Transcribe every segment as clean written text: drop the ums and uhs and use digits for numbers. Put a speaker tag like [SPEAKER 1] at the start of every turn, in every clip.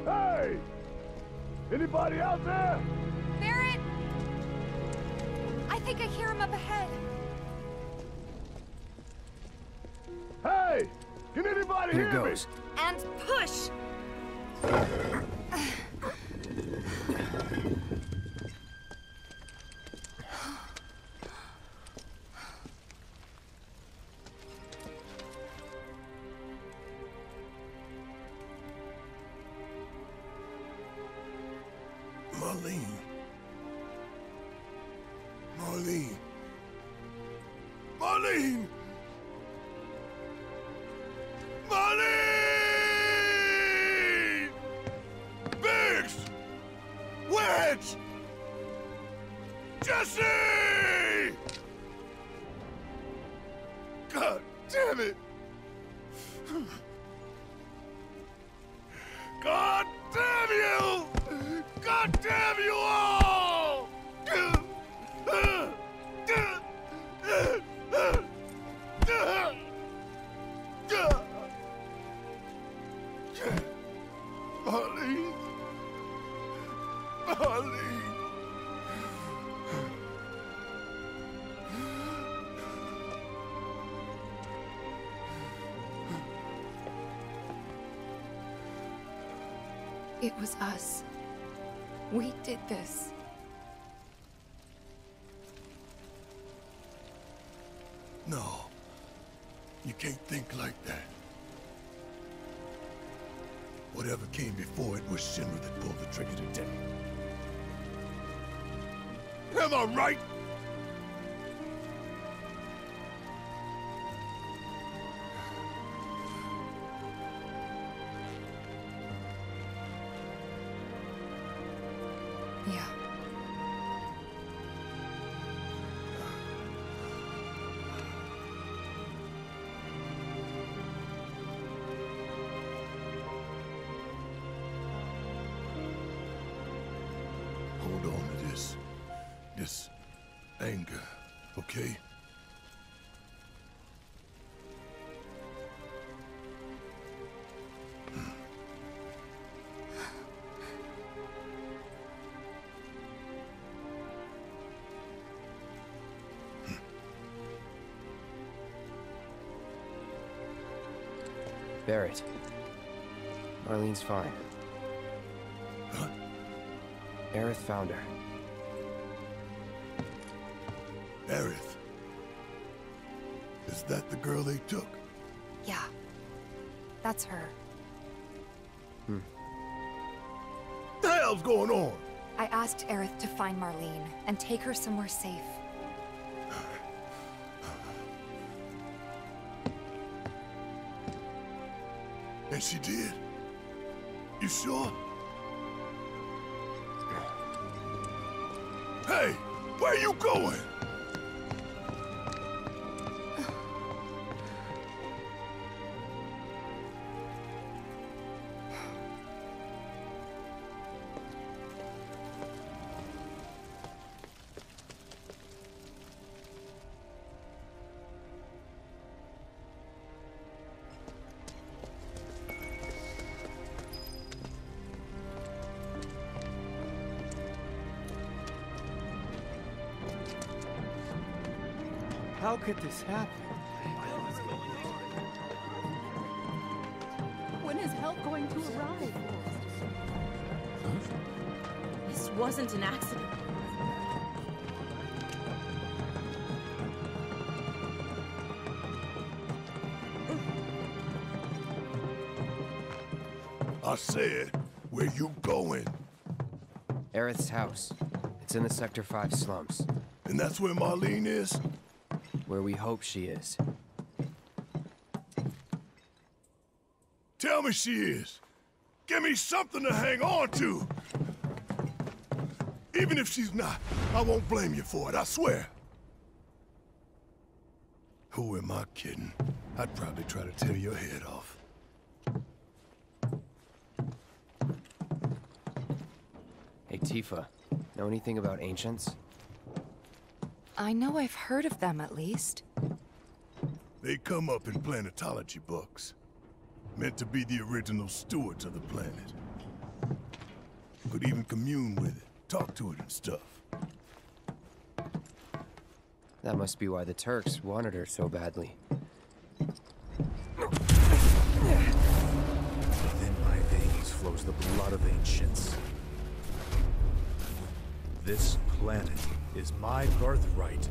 [SPEAKER 1] Hey! Anybody out there?
[SPEAKER 2] Barrett! I think I hear him up ahead.
[SPEAKER 1] Hey! Can anybody hear me?
[SPEAKER 3] Here goes.
[SPEAKER 2] And push!
[SPEAKER 1] Marlene. Marlene. Marlene! Marlene! Biggs! Wedge! Jesse! God damn it! God damn you! God damn you all! Marlene. Marlene.
[SPEAKER 2] It was us. We did this.
[SPEAKER 1] No. You can't think like that. Whatever came before it was Shinra that pulled the trigger today. Am I right?
[SPEAKER 2] Yeah.
[SPEAKER 1] Hold on to this anger, okay?
[SPEAKER 3] Barrett. Marlene's fine.
[SPEAKER 1] Huh?
[SPEAKER 3] Aerith found her.
[SPEAKER 1] Aerith. Is that the girl they took?
[SPEAKER 2] Yeah. That's her.
[SPEAKER 1] What the hell's going on?
[SPEAKER 2] I asked Aerith to find Marlene and take her somewhere safe.
[SPEAKER 1] And she did? You sure? Hey, where you going?
[SPEAKER 4] How could this happen?
[SPEAKER 5] When is help going to arrive?
[SPEAKER 6] This wasn't an accident.
[SPEAKER 1] I said, where you going?
[SPEAKER 3] Aerith's house. It's in the Sector 5 slums.
[SPEAKER 1] And that's where Marlene is?
[SPEAKER 3] Where we hope she is.
[SPEAKER 1] Tell me she is. Give me something to hang on to. Even if she's not, I won't blame you for it, I swear. Who am I kidding? I'd probably try to tear your head off.
[SPEAKER 3] Hey, Tifa. Know anything about ancients?
[SPEAKER 2] I know I've heard of them, at least.
[SPEAKER 1] They come up in planetology books. Meant to be the original stewards of the planet. Could even commune with it, talk to it and stuff.
[SPEAKER 3] That must be why the Turks wanted her so badly.
[SPEAKER 7] Within my veins flows the blood of ancients. This planet is my birthright.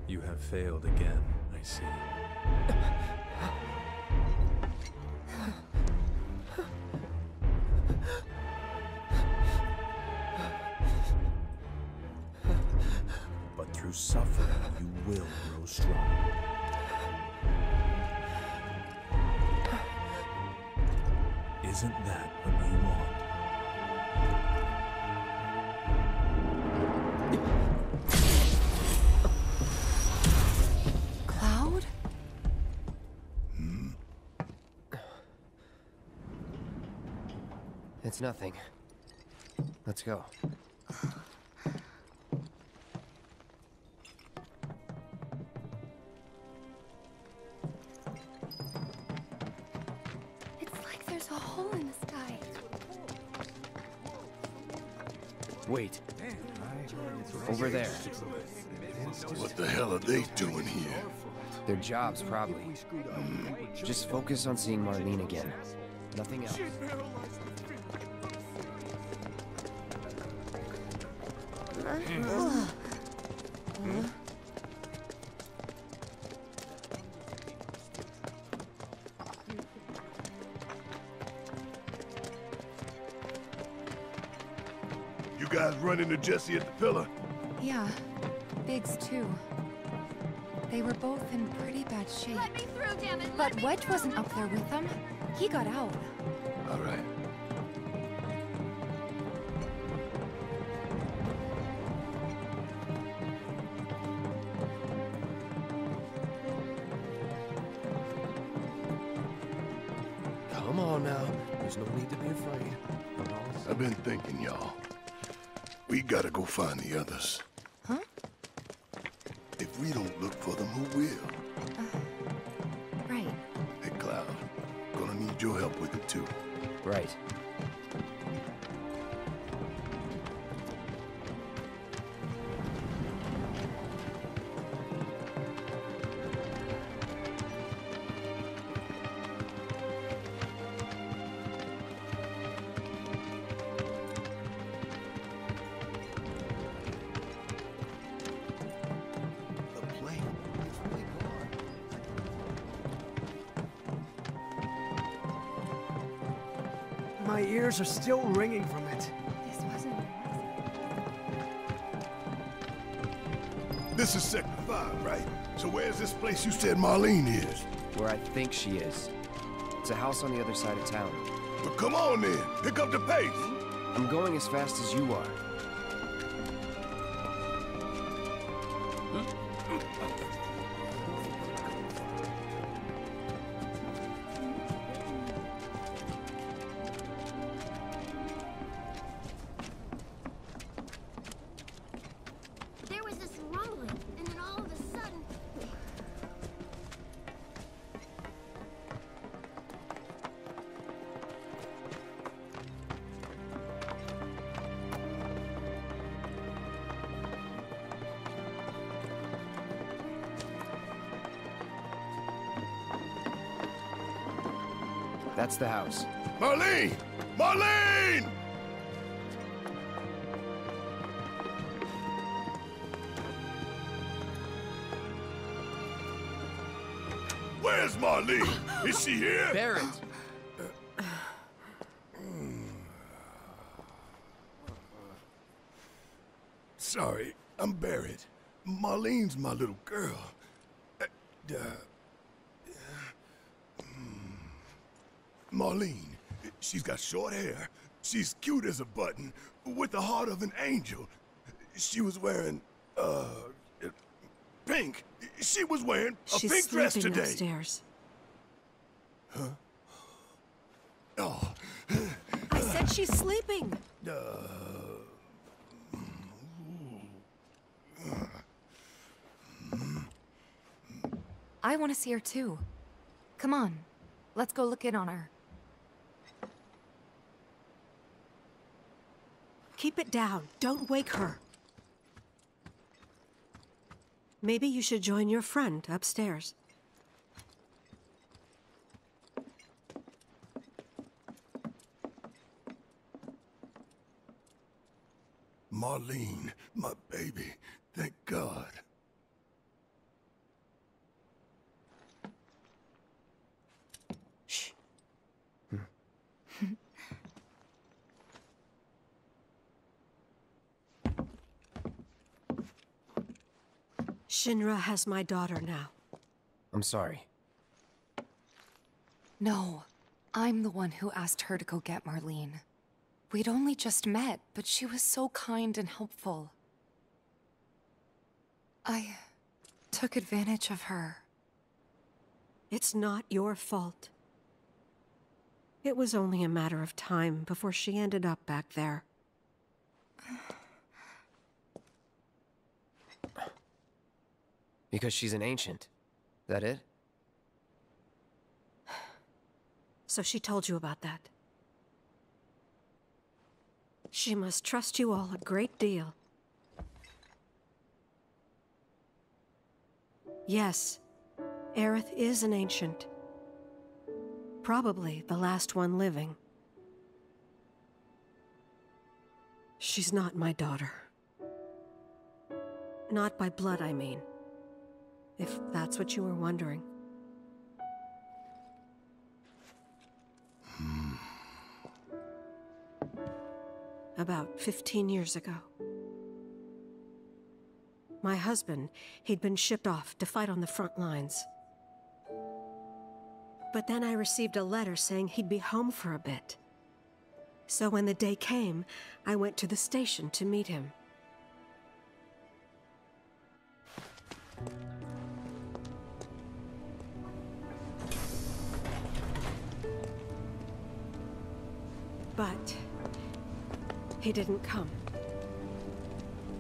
[SPEAKER 7] You have failed again, I see. But through suffering, you will grow strong. Isn't that what you want?
[SPEAKER 2] Cloud?
[SPEAKER 3] It's nothing. Let's go.
[SPEAKER 2] It's like there's a hole in the sky.
[SPEAKER 3] Wait. Over there.
[SPEAKER 1] What the hell are they doing here?
[SPEAKER 3] Their jobs, probably. Just focus on seeing Marlene again. Nothing else.
[SPEAKER 1] You guys run into Jesse at the pillar?
[SPEAKER 2] Yeah, Biggs too. They were both in pretty bad shape.
[SPEAKER 6] Let me through, damn it!
[SPEAKER 2] But Wedge wasn't up there with them. He got out.
[SPEAKER 1] All right.
[SPEAKER 4] Come on now. There's no need to be afraid.
[SPEAKER 1] I've been thinking, y'all. We gotta go find the others.
[SPEAKER 2] Huh?
[SPEAKER 1] If we don't look for them, who will?
[SPEAKER 2] Right.
[SPEAKER 1] Hey, Cloud. Gonna need your help with it, too.
[SPEAKER 3] Right.
[SPEAKER 1] The plane is really gone.
[SPEAKER 4] My ears are still ringing from it.
[SPEAKER 2] This wasn't.
[SPEAKER 1] This is Sector 5, right? So where's this place you said Marlene is?
[SPEAKER 3] Where I think she is. It's a house on the other side of town.
[SPEAKER 1] But come on, then. Pick up the pace.
[SPEAKER 3] I'm going as fast as you are.
[SPEAKER 6] There was this rumbling, and then all of a sudden...
[SPEAKER 3] That's the house.
[SPEAKER 1] Marlene! Marlene! Where's Marlene? Is she here?
[SPEAKER 3] Barrett!
[SPEAKER 1] Sorry, I'm Barrett. Marlene's my little girl. Marlene, she's got short hair. She's cute as a button, with the heart of an angel. She was wearing, pink. She was wearing a pink dress today.
[SPEAKER 8] She's sleeping upstairs.
[SPEAKER 1] Huh? Oh.
[SPEAKER 8] I said she's sleeping.
[SPEAKER 2] I want to see her too. Come on, let's go look in on her.
[SPEAKER 8] Keep it down. Don't wake her. Maybe you should join your friend upstairs.
[SPEAKER 1] Marlene, my baby. Thank God.
[SPEAKER 8] Shh. Shinra has my daughter now.
[SPEAKER 3] I'm sorry.
[SPEAKER 2] No, I'm the one who asked her to go get Marlene. We'd only just met, but she was so kind and helpful. I took advantage of her.
[SPEAKER 8] It's not your fault. It was only a matter of time before she ended up back there.
[SPEAKER 3] Because she's an ancient. That it?
[SPEAKER 8] So she told you about that. She must trust you all a great deal. Yes, Aerith is an ancient. Probably the last one living. She's not my daughter. Not by blood, I mean. If that's what you were wondering. About 15 years ago. My husband, he'd been shipped off to fight on the front lines. But then I received a letter saying he'd be home for a bit. So when the day came, I went to the station to meet him. But he didn't come.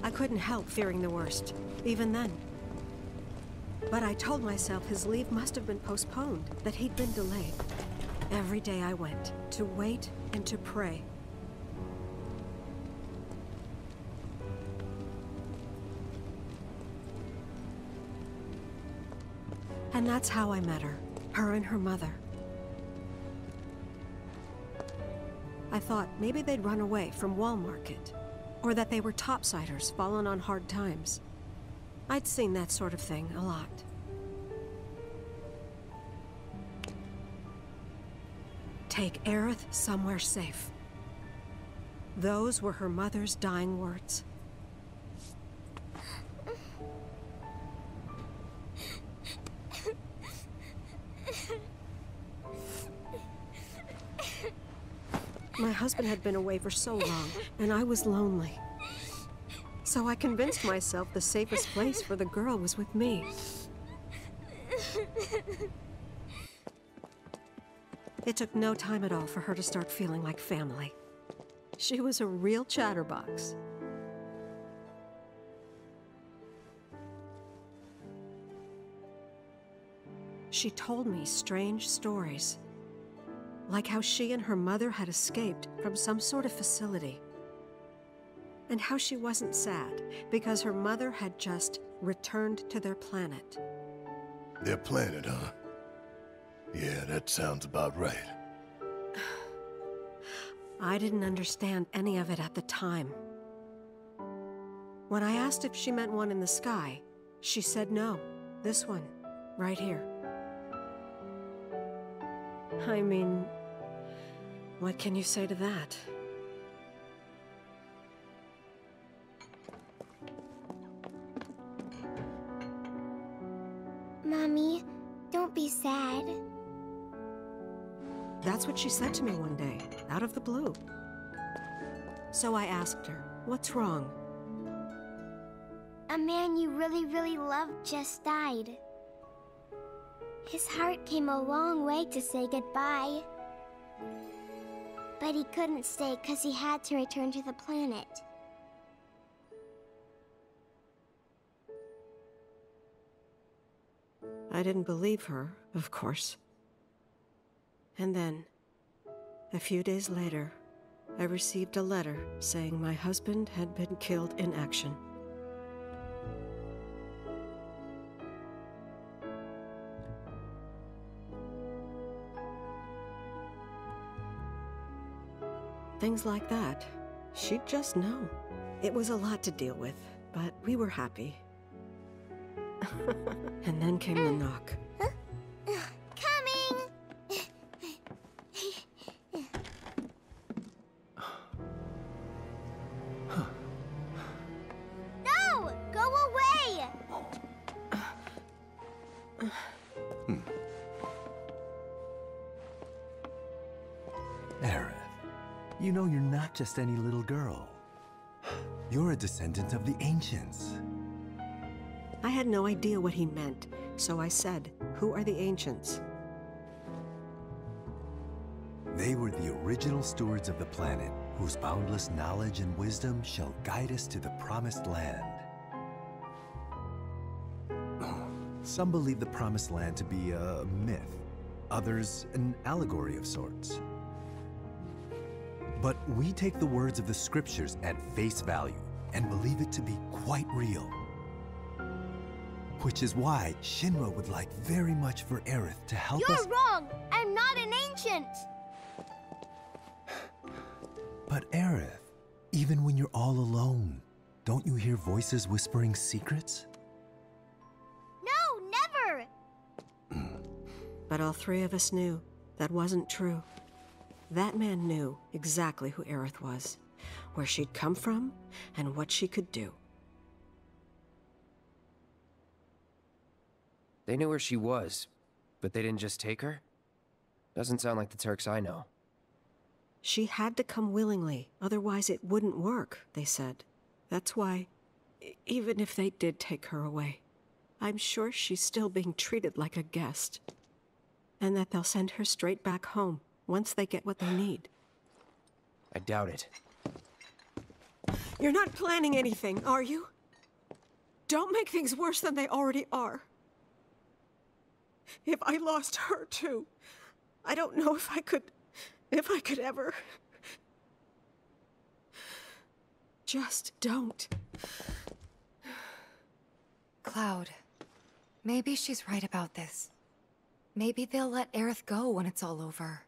[SPEAKER 8] I couldn't help fearing the worst, even then. But I told myself his leave must have been postponed, that he'd been delayed. Every day I went, to wait and to pray. And that's how I met her and her mother. I thought maybe they'd run away from Wall Market, or that they were topsiders fallen on hard times. I'd seen that sort of thing a lot. Take Aerith somewhere safe. Those were her mother's dying words. My husband had been away for so long, and I was lonely. So I convinced myself the safest place for the girl was with me. It took no time at all for her to start feeling like family. She was a real chatterbox. She told me strange stories. Like how she and her mother had escaped from some sort of facility. And how she wasn't sad, because her mother had just returned to their planet.
[SPEAKER 1] Their planet, huh? Yeah, that sounds about right.
[SPEAKER 8] I didn't understand any of it at the time. When I asked if she meant one in the sky, she said no. This one, right here. I mean, what can you say to that?
[SPEAKER 6] Mommy, don't be sad.
[SPEAKER 8] That's what she said to me one day, out of the blue. So I asked her, what's wrong?
[SPEAKER 6] A man you really, really loved just died. His heart came a long way to say goodbye. But he couldn't stay because he had to return to the planet.
[SPEAKER 8] I didn't believe her, of course. And then, a few days later, I received a letter saying my husband had been killed in action. Things like that, she'd just know. It was a lot to deal with, but we were happy. And then came the knock.
[SPEAKER 6] Coming! No! Go away!
[SPEAKER 7] Aerith, you know you're not just any little girl. You're a descendant of the ancients.
[SPEAKER 8] I had no idea what he meant, so I said, "Who are the ancients?"
[SPEAKER 7] They were the original stewards of the planet, whose boundless knowledge and wisdom shall guide us to the promised land. Some believe the promised land to be a myth, others an allegory of sorts. But we take the words of the scriptures at face value and believe it to be quite real. Which is why Shinra would like very much for Aerith to help us—
[SPEAKER 6] You're wrong! I'm not an ancient!
[SPEAKER 7] But Aerith, even when you're all alone, don't you hear voices whispering secrets?
[SPEAKER 6] No, never!
[SPEAKER 8] But all three of us knew that wasn't true. That man knew exactly who Aerith was, where she'd come from, and what she could do.
[SPEAKER 3] They knew where she was, but they didn't just take her? Doesn't sound like the Turks I know.
[SPEAKER 8] She had to come willingly, otherwise it wouldn't work, they said. That's why, even if they did take her away, I'm sure she's still being treated like a guest. And that they'll send her straight back home, once they get what they need.
[SPEAKER 3] I doubt it.
[SPEAKER 8] You're not planning anything, are you? Don't make things worse than they already are. If I lost her too, I don't know if I could ever. Just don't.
[SPEAKER 2] Cloud, maybe she's right about this. Maybe they'll let Aerith go when it's all over.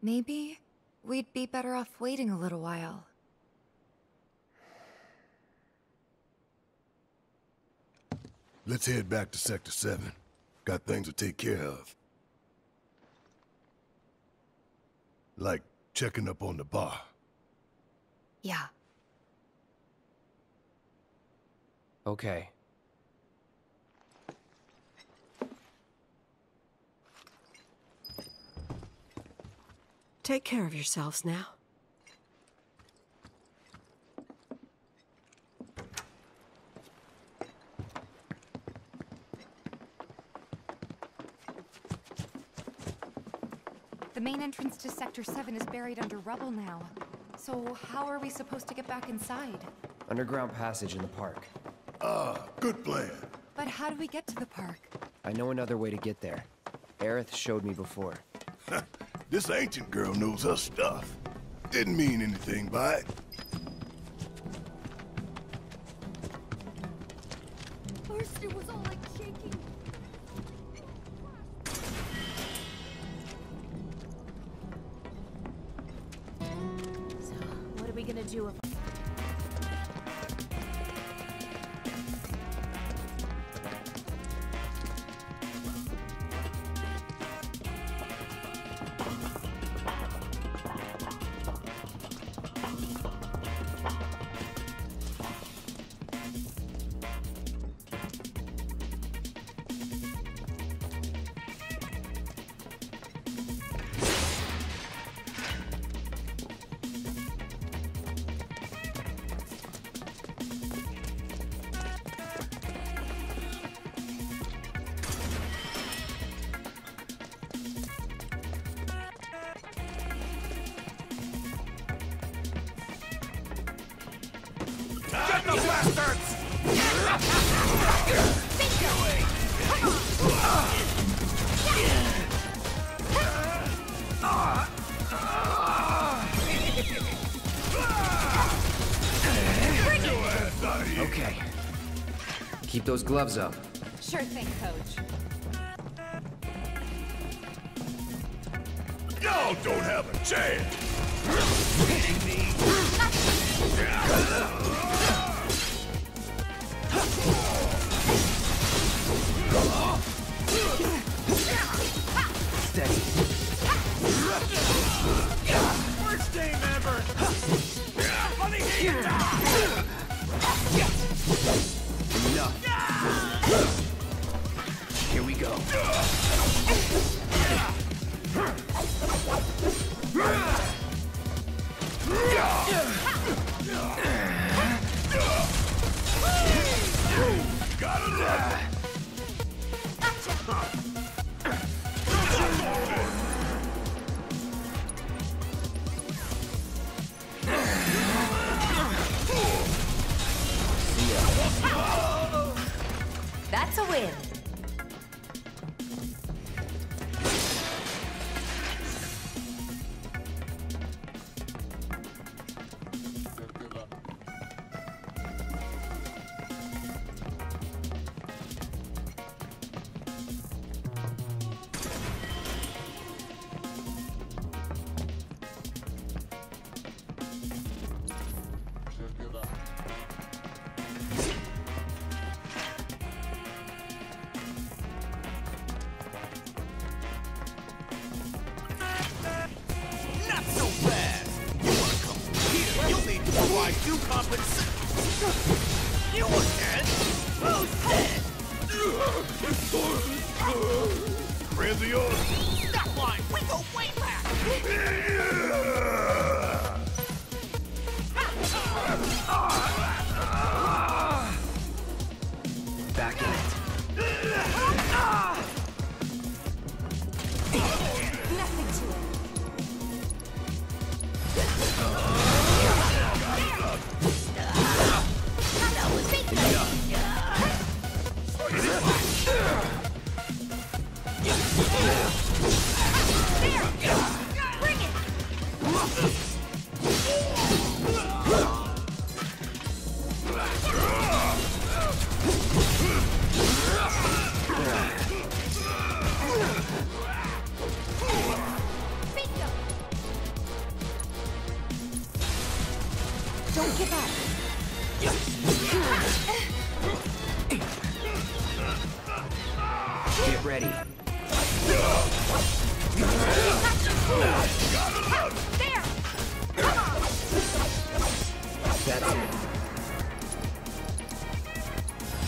[SPEAKER 2] Maybe we'd be better off waiting a little while.
[SPEAKER 1] Let's head back to Sector 7. Got things to take care of. Like checking up on the bar.
[SPEAKER 2] Yeah.
[SPEAKER 3] Okay.
[SPEAKER 8] Take care of yourselves now.
[SPEAKER 2] The main entrance to Sector 7 is buried under rubble now. So how are we supposed to get back inside?
[SPEAKER 3] Underground passage in the park.
[SPEAKER 1] Good plan.
[SPEAKER 2] But how do we get to the park?
[SPEAKER 3] I know another way to get there. Aerith showed me before.
[SPEAKER 1] This ancient girl knows her stuff. Didn't mean anything by it.
[SPEAKER 6] First it was all like shaking. So, what are we gonna do if...
[SPEAKER 1] bastards!
[SPEAKER 3] Okay. Keep those gloves up.
[SPEAKER 2] Sure thing, Coach.
[SPEAKER 1] Y'all don't have a chance!
[SPEAKER 3] Steady.
[SPEAKER 1] Worst game ever! Let me hear you die!
[SPEAKER 3] Enough. Here we go.
[SPEAKER 1] Gotta love it!
[SPEAKER 2] That's a win.
[SPEAKER 3] Get ready. That's it.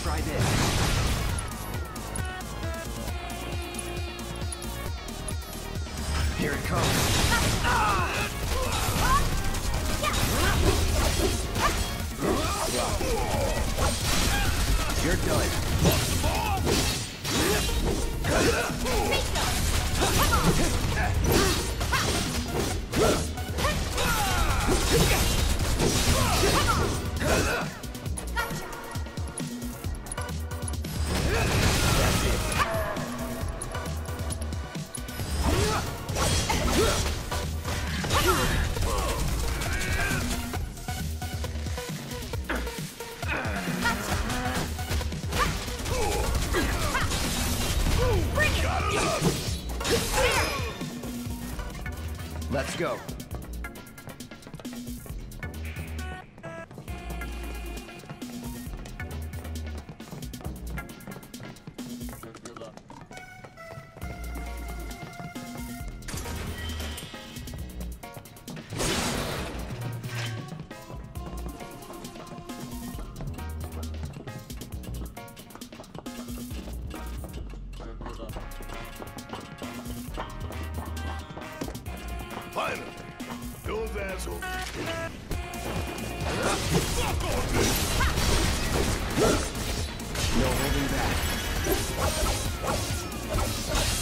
[SPEAKER 3] Try this. Here it comes. You're done. Let's go.
[SPEAKER 1] Finally, those assholes.
[SPEAKER 3] No holding back.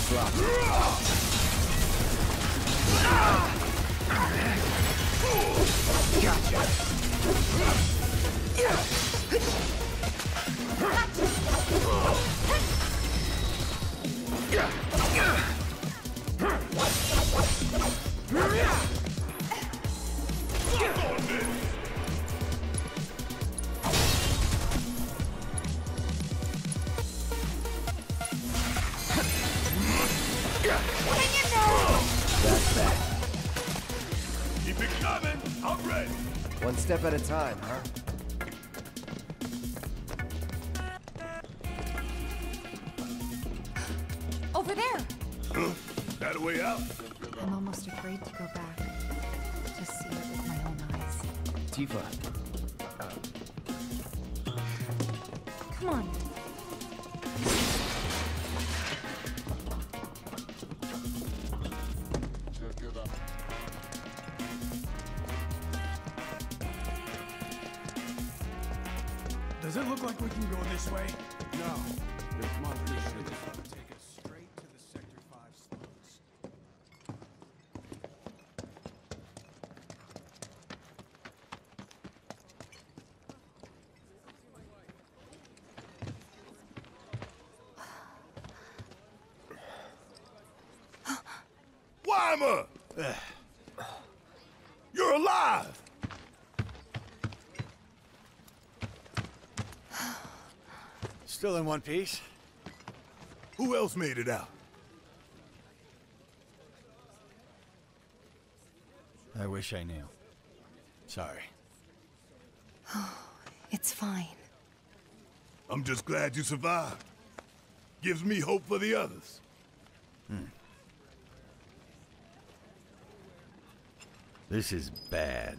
[SPEAKER 3] Drop. Gotcha. One step at a time, huh?
[SPEAKER 2] Over there!
[SPEAKER 1] Huh? That a way out?
[SPEAKER 2] I'm almost afraid to go back. To see it with my own eyes.
[SPEAKER 3] Tifa.
[SPEAKER 2] Come on.
[SPEAKER 9] Does it look like we can go this way?
[SPEAKER 4] No. There's monsters.
[SPEAKER 9] Take us straight to the Sector 5 slums.
[SPEAKER 1] Weimer! You're alive!
[SPEAKER 9] Still in one piece?
[SPEAKER 1] Who else made it out?
[SPEAKER 9] I wish I knew. Sorry.
[SPEAKER 2] It's fine.
[SPEAKER 1] I'm just glad you survived. Gives me hope for the others.
[SPEAKER 9] This is bad.